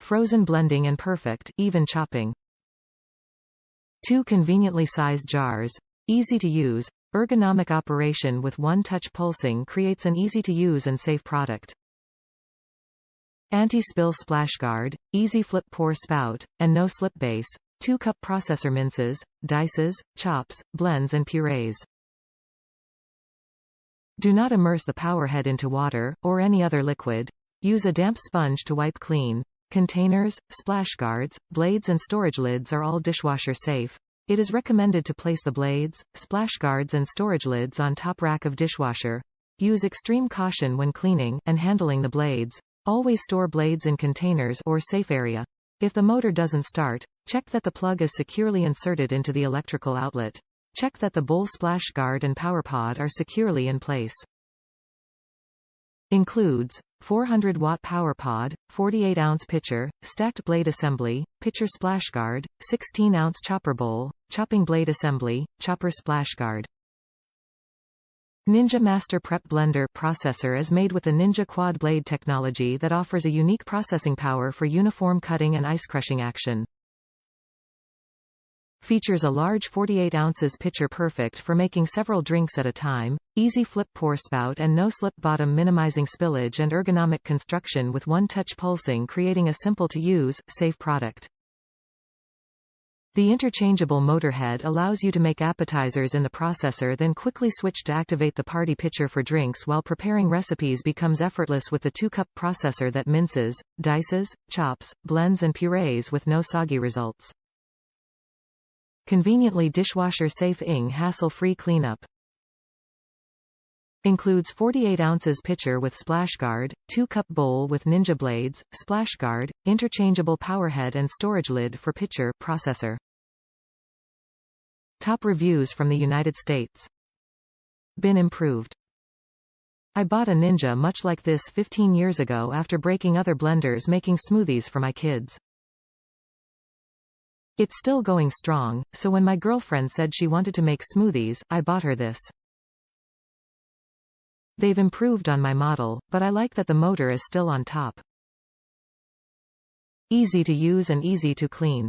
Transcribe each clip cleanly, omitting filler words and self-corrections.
frozen blending and perfect, even chopping. 2 conveniently sized jars. Easy to use, ergonomic operation with one-touch pulsing creates an easy-to-use and safe product. Anti-spill splash guard, easy flip pour spout, and no slip base. 2-cup processor minces, dices, chops, blends and purees. Do not immerse the power head into water, or any other liquid. Use a damp sponge to wipe clean. Containers, splash guards, blades and storage lids are all dishwasher safe. It is recommended to place the blades, splash guards and storage lids on top rack of dishwasher. Use extreme caution when cleaning and handling the blades. Always store blades in containers or safe area. If the motor doesn't start, check that the plug is securely inserted into the electrical outlet. Check that the bowl splash guard and power pod are securely in place. Includes 400-watt power pod, 48-ounce pitcher, stacked blade assembly, pitcher splash guard, 16-ounce chopper bowl, chopping blade assembly, chopper splash guard. Ninja Master Prep Blender processor is made with the Ninja Quad Blade technology that offers a unique processing power for uniform cutting and ice crushing action. Features a large 48 ounces pitcher perfect for making several drinks at a time, easy flip pour spout and no slip bottom minimizing spillage and ergonomic construction with one-touch pulsing creating a simple-to-use, safe product. The interchangeable motor head allows you to make appetizers in the processor then quickly switch to activate the party pitcher for drinks while preparing recipes becomes effortless with the 2-cup processor that minces, dices, chops, blends and purees with no soggy results. Conveniently dishwasher safe hassle-free cleanup. Includes 48 ounces pitcher with splash guard, 2-cup bowl with ninja blades, splash guard, interchangeable power head and storage lid for pitcher processor. Top reviews from the United States. Been improved. I bought a Ninja much like this 15 years ago after breaking other blenders making smoothies for my kids. It's still going strong, so when my girlfriend said she wanted to make smoothies, I bought her this. They've improved on my model, but I like that the motor is still on top. Easy to use and easy to clean.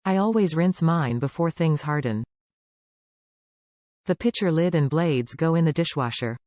I always rinse mine before things harden. The pitcher lid and blades go in the dishwasher.